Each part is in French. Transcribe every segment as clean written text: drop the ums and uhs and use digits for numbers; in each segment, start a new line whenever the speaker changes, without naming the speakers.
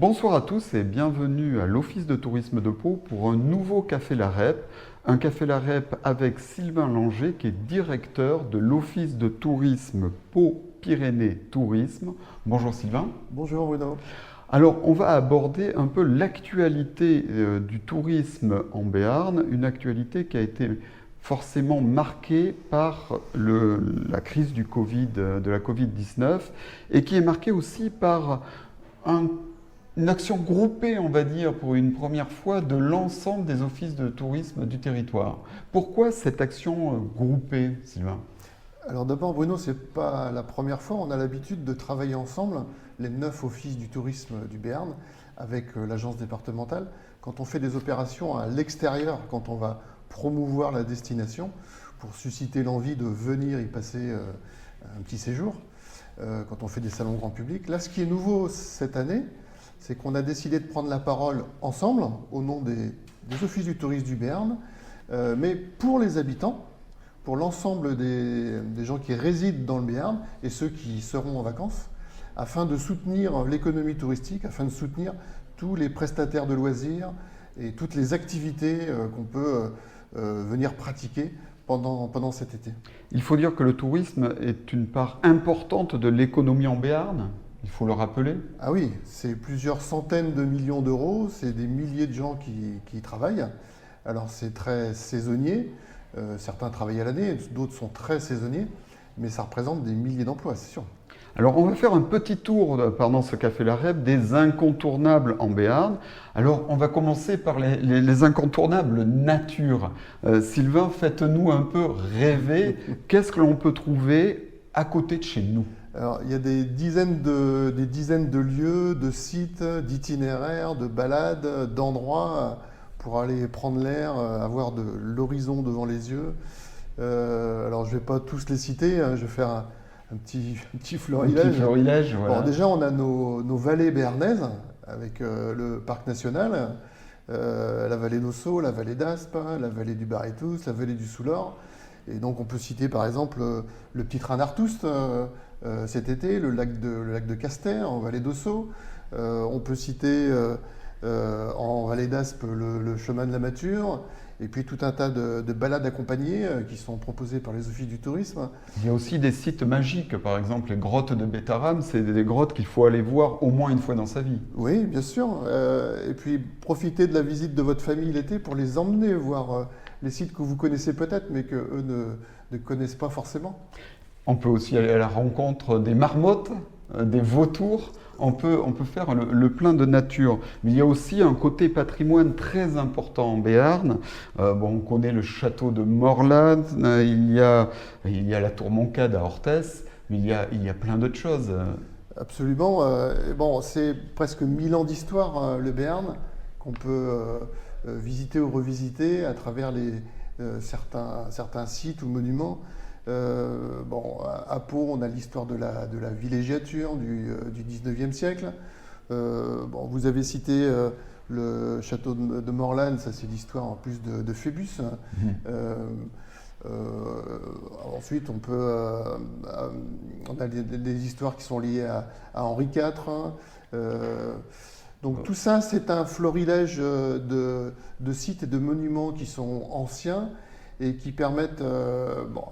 Bonsoir à tous et bienvenue à l'Office de tourisme de Pau pour un nouveau Café La Rep. Un Café La Rep avec Sylvain Langer qui est directeur de l'Office de tourisme Pau-Pyrénées Tourisme. Bonjour Sylvain.
Bonjour Bruno.
Alors on va aborder un peu l'actualité du tourisme en Béarn, une actualité qui a été forcément marquée par la crise du Covid, de la Covid-19 et qui est marquée aussi par une action groupée, on va dire, pour une première fois, de l'ensemble des offices de tourisme du territoire. Pourquoi cette action groupée, Sylvain?
Alors d'abord Bruno, ce n'est pas la première fois, on a l'habitude de travailler ensemble, les 9 offices du tourisme du Béarn, avec l'agence départementale, quand on fait des opérations à l'extérieur, quand on va promouvoir la destination, pour susciter l'envie de venir y passer un petit séjour, quand on fait des salons grand public. Là, ce qui est nouveau cette année, c'est qu'on a décidé de prendre la parole ensemble, au nom des offices du tourisme du Béarn, mais pour les habitants, pour l'ensemble des gens qui résident dans le Béarn et ceux qui seront en vacances, afin de soutenir l'économie touristique, afin de soutenir tous les prestataires de loisirs et toutes les activités qu'on peut venir pratiquer pendant cet été.
Il faut dire que le tourisme est une part importante de l'économie en Béarn. Il faut le rappeler.
Ah oui, c'est plusieurs centaines de millions d'euros, c'est des milliers de gens qui y travaillent. Alors c'est très saisonnier, certains travaillent à l'année, d'autres sont très saisonniers, mais ça représente des milliers d'emplois, c'est sûr.
Alors on va faire un petit tour pendant ce Café La Rep des incontournables en Béarn. Alors on va commencer par les incontournables nature. Sylvain, faites-nous un peu rêver. Qu'est-ce que l'on peut trouver à côté de chez nous?
Alors, il y a des dizaines de lieux, de sites, d'itinéraires, de balades, d'endroits pour aller prendre l'air, avoir de l'horizon devant les yeux. Alors, je ne vais pas tous les citer, hein, je vais faire un petit florilège.
Un petit florilège, voilà.
Bon, déjà, on a nos vallées béarnaises avec le parc national, la vallée d'Ossau, la vallée d'Aspe, la vallée du Barétous, la vallée du Soulor. Et donc, on peut citer par exemple le petit train d'Artoust. Cet été, le lac de Caster, en vallée d'Ossau. On peut citer en vallée d'Aspe le chemin de la Mature, et puis tout un tas de balades accompagnées qui sont proposées par les offices du tourisme.
Il y a aussi des sites magiques, par exemple les grottes de Bétaram, c'est des grottes qu'il faut aller voir au moins une fois dans sa vie.
Oui, bien sûr. Et puis profitez de la visite de votre famille l'été pour les emmener voir les sites que vous connaissez peut-être, mais qu'eux ne connaissent pas forcément.
On peut aussi aller à la rencontre des marmottes, des vautours. On peut faire le plein de nature. Mais il y a aussi un côté patrimoine très important en Béarn. On connaît le château de Morlaix, il y a la tour Montcade à Orthès, mais il y a plein d'autres choses.
Absolument. C'est presque 1000 ans d'histoire, le Béarn, qu'on peut visiter ou revisiter à travers certains sites ou monuments. À Pau, on a l'histoire de la villégiature du 19e siècle. Vous avez cité le château de Morlaix, ça c'est l'histoire en plus de Phébus. Ensuite, on a des histoires qui sont liées à Henri IV. Donc tout ça, c'est un florilège de sites et de monuments qui sont anciens et qui permettent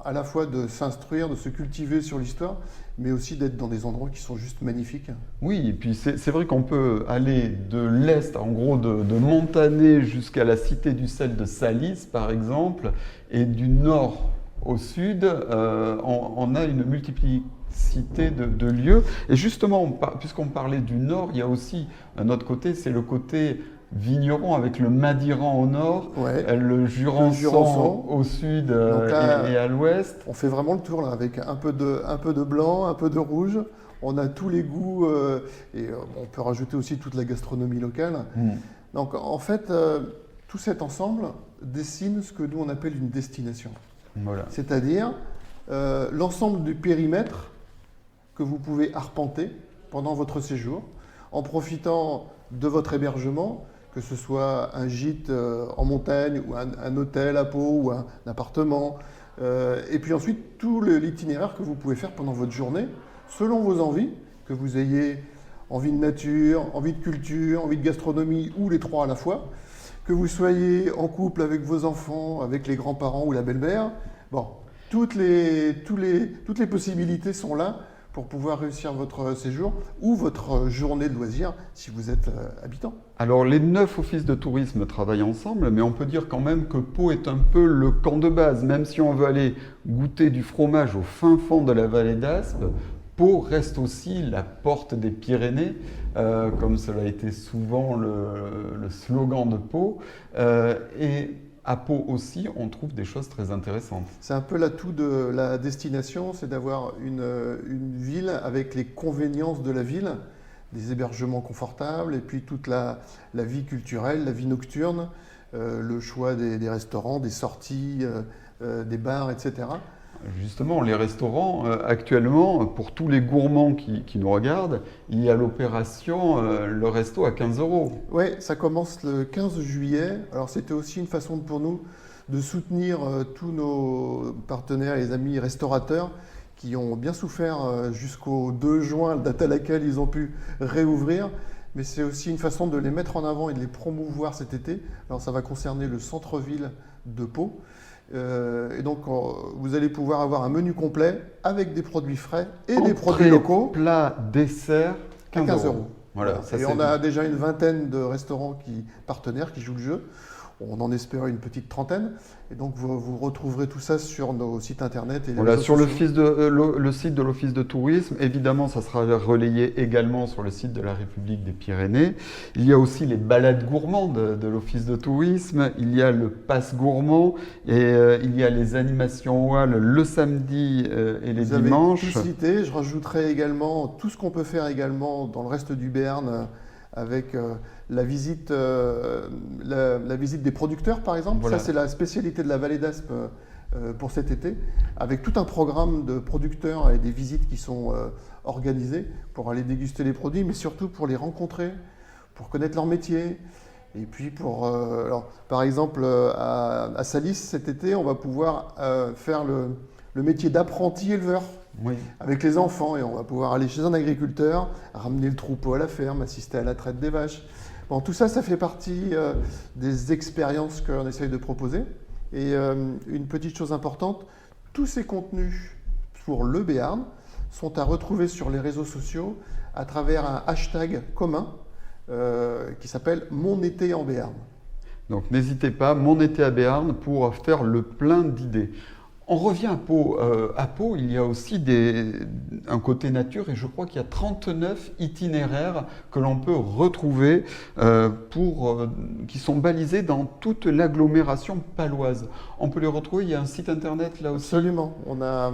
à la fois de s'instruire, de se cultiver sur l'histoire, mais aussi d'être dans des endroits qui sont juste magnifiques.
Oui, et puis c'est vrai qu'on peut aller de l'est, en gros de Montané jusqu'à la cité du sel de Salis, par exemple, et du nord au sud, on a une multiplicité de lieux. Et justement, puisqu'on parlait du nord, il y a aussi un autre côté, c'est le côté vigneron avec le Madiran au nord,
ouais,
le Jurançon au sud là, et à l'ouest.
On fait vraiment le tour là, avec un peu de blanc, un peu de rouge. On a tous les goûts et on peut rajouter aussi toute la gastronomie locale. Donc en fait, tout cet ensemble dessine ce que nous on appelle une destination.
Voilà.
C'est-à-dire l'ensemble du périmètre que vous pouvez arpenter pendant votre séjour en profitant de votre hébergement, que ce soit un gîte en montagne ou un hôtel à Pau ou un appartement. Et puis ensuite, tout l'itinéraire que vous pouvez faire pendant votre journée, selon vos envies, que vous ayez envie de nature, envie de culture, envie de gastronomie ou les trois à la fois, que vous soyez en couple avec vos enfants, avec les grands-parents ou la belle-mère, bon, toutes les possibilités sont là pour pouvoir réussir votre séjour ou votre journée de loisirs si vous êtes habitant.
Alors les 9 offices de tourisme travaillent ensemble, mais on peut dire quand même que Pau est un peu le camp de base. Même si on veut aller goûter du fromage au fin fond de la vallée d'Aspe, Pau reste aussi la porte des Pyrénées, comme cela a été souvent le slogan de Pau. Et à Pau aussi, on trouve des choses très intéressantes.
C'est un peu l'atout de la destination, c'est d'avoir une ville avec les convéniences de la ville, des hébergements confortables et puis toute la vie culturelle, la vie nocturne, le choix des restaurants, des sorties, des bars, etc.
Justement, les restaurants, actuellement, pour tous les gourmands qui nous regardent, il y a l'opération le resto à 15 €.
Oui, ça commence le 15 juillet. Alors c'était aussi une façon pour nous de soutenir tous nos partenaires et amis restaurateurs qui ont bien souffert jusqu'au 2 juin, date à laquelle ils ont pu réouvrir. Mais c'est aussi une façon de les mettre en avant et de les promouvoir cet été. Alors ça va concerner le centre-ville de Pau. Et donc, vous allez pouvoir avoir un menu complet avec des produits frais et des produits locaux.
Plat, dessert, 15 €.
Voilà. Et on a déjà une vingtaine de restaurants partenaires qui jouent le jeu. On en espère une petite trentaine. Et donc, vous retrouverez tout ça sur nos sites internet. Et
voilà, sur le site de l'Office de tourisme. Évidemment, ça sera relayé également sur le site de la République des Pyrénées. Il y a aussi les balades gourmandes de l'Office de tourisme. Il y a le pass gourmand et il y a les animations OAL le samedi et les dimanches.
Vous avez tout cité. Je rajouterai également tout ce qu'on peut faire également dans le reste du Béarn avec la visite des producteurs, par exemple. Voilà. Ça, c'est la spécialité de la vallée d'Aspe pour cet été, avec tout un programme de producteurs et des visites qui sont organisées pour aller déguster les produits, mais surtout pour les rencontrer, pour connaître leur métier. Et puis, par exemple, à Salis, cet été, on va pouvoir faire le métier d'apprenti éleveur. Oui. Avec les enfants, et on va pouvoir aller chez un agriculteur, ramener le troupeau à la ferme, assister à la traite des vaches. Bon, tout ça, ça fait partie des expériences qu'on essaye de proposer. Et une petite chose importante, tous ces contenus pour le Béarn sont à retrouver sur les réseaux sociaux à travers un hashtag commun qui s'appelle Mon été en Béarn.
Donc n'hésitez pas, Mon été à Béarn pour faire le plein d'idées. On revient à Pau. À Pau, il y a aussi un côté nature et je crois qu'il y a 39 itinéraires que l'on peut retrouver qui sont balisés dans toute l'agglomération paloise. On peut les retrouver, il y a un site internet là aussi.
Absolument. On a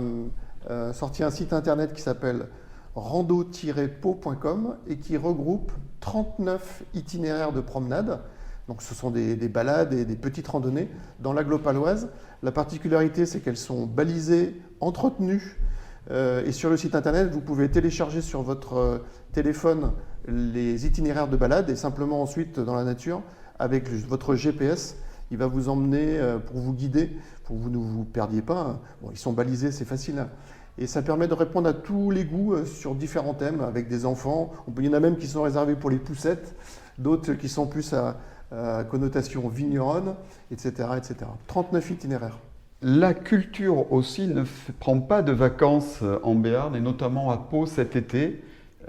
sorti un site internet qui s'appelle rando-pau.com et qui regroupe 39 itinéraires de promenade. Donc ce sont des balades et des petites randonnées dans l'agglo paloise. La particularité, c'est qu'elles sont balisées, entretenues. Et sur le site internet, vous pouvez télécharger sur votre téléphone les itinéraires de balade et simplement ensuite dans la nature, avec votre GPS, il va vous emmener pour vous guider, pour que vous ne vous perdiez pas. Bon, ils sont balisés, c'est facile. Et ça permet de répondre à tous les goûts sur différents thèmes avec des enfants. Il y en a même qui sont réservés pour les poussettes, d'autres qui sont plus à connotation vigneronne, etc., etc. 39 itinéraires.
La culture aussi ne prend pas de vacances en Béarn et notamment à Pau cet été.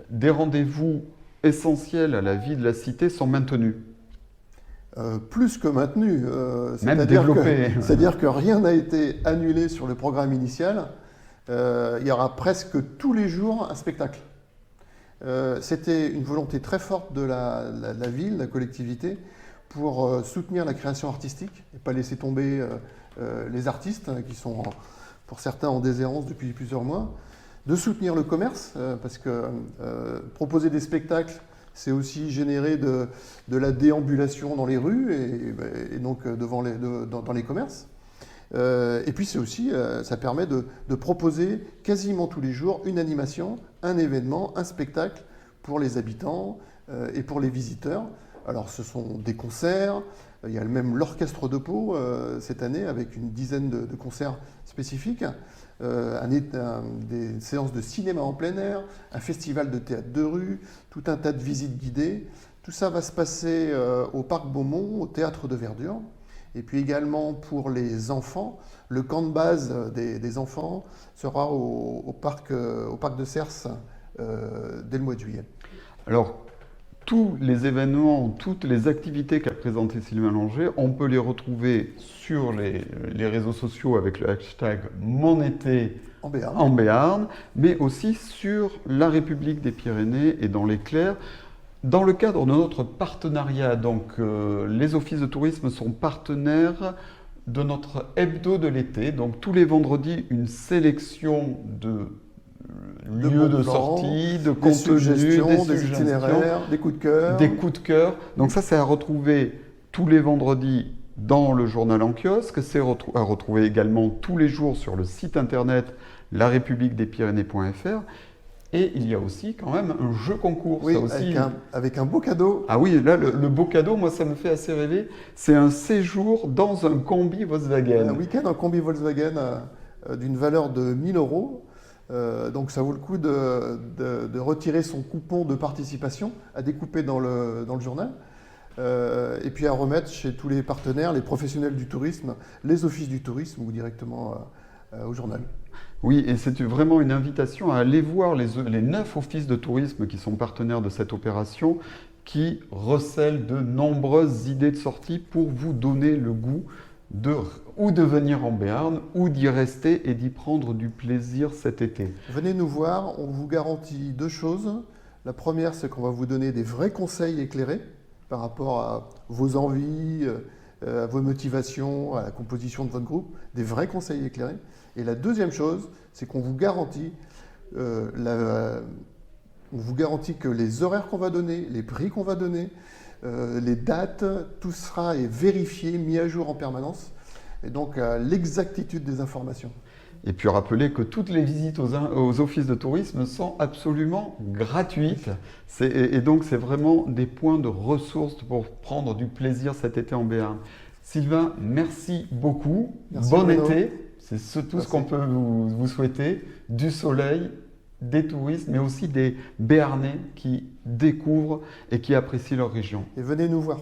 Des rendez-vous essentiels à la vie de la cité sont maintenus.
Plus que maintenus.
Même développés.
C'est-à-dire que rien n'a été annulé sur le programme initial. Il y aura presque tous les jours un spectacle. C'était une volonté très forte de la ville, de la collectivité, pour soutenir la création artistique et pas laisser tomber les artistes qui sont pour certains en déshérence depuis plusieurs mois, de soutenir le commerce parce que proposer des spectacles, c'est aussi générer de la déambulation dans les rues et donc dans les commerces. Et puis c'est aussi, ça permet de proposer quasiment tous les jours une animation, un événement, un spectacle pour les habitants et pour les visiteurs. Alors ce sont des concerts, il y a même l'Orchestre de Pau cette année avec une dizaine de concerts spécifiques, des séances de cinéma en plein air, un festival de théâtre de rue, tout un tas de visites guidées. Tout ça va se passer au Parc Beaumont, au Théâtre de Verdure. Et puis également pour les enfants, le camp de base des enfants sera au parc de Cers dès le mois de juillet.
Alors, tous les événements, toutes les activités qu'a présentées Sylvain Langer, on peut les retrouver sur les réseaux sociaux avec le hashtag #MonEté en Béarn, mais aussi sur la République des Pyrénées et dans l'Éclair. Dans le cadre de notre partenariat, donc les offices de tourisme sont partenaires de notre hebdo de l'été. Donc tous les vendredis, une sélection de lieux de sortie, de contenus,
des itinéraires, des coups de cœur.
Des coups de cœur. Donc ça, c'est à retrouver tous les vendredis dans le journal en kiosque. C'est à retrouver également tous les jours sur le site internet larepubliquedespyrénées.fr. Et il y a aussi quand même un jeu concours.
Oui,
ça aussi...
avec un beau cadeau.
Ah oui, là, le beau cadeau, moi, ça me fait assez rêver. C'est un séjour dans un combi Volkswagen.
Un week-end en combi Volkswagen d'une valeur de 1 000 €. Donc ça vaut le coup de retirer son coupon de participation à découper dans le journal et puis à remettre chez tous les partenaires, les professionnels du tourisme, les offices du tourisme ou directement au journal.
Oui, et c'est vraiment une invitation à aller voir les 9 offices de tourisme qui sont partenaires de cette opération, qui recèlent de nombreuses idées de sortie pour vous donner le goût ou de venir en Béarn, ou d'y rester et d'y prendre du plaisir cet été.
Venez nous voir, on vous garantit 2 choses. La première, c'est qu'on va vous donner des vrais conseils éclairés par rapport à vos envies, à vos motivations, à la composition de votre groupe, des vrais conseils éclairés. Et la deuxième chose, c'est qu'on vous garantit que les horaires qu'on va donner, les prix qu'on va donner, les dates, tout sera vérifié, mis à jour en permanence, et donc l'exactitude des informations.
Et puis rappelez que toutes les visites aux offices de tourisme sont absolument gratuites. Et donc c'est vraiment des points de ressources pour prendre du plaisir cet été en Béarn. Sylvain, merci beaucoup.
Merci,
bon
Bruno.
été. C'est tout ce qu'on peut vous souhaiter. Du soleil, des touristes, mais aussi des Béarnais qui découvrent et qui apprécient leur région.
Et venez nous voir.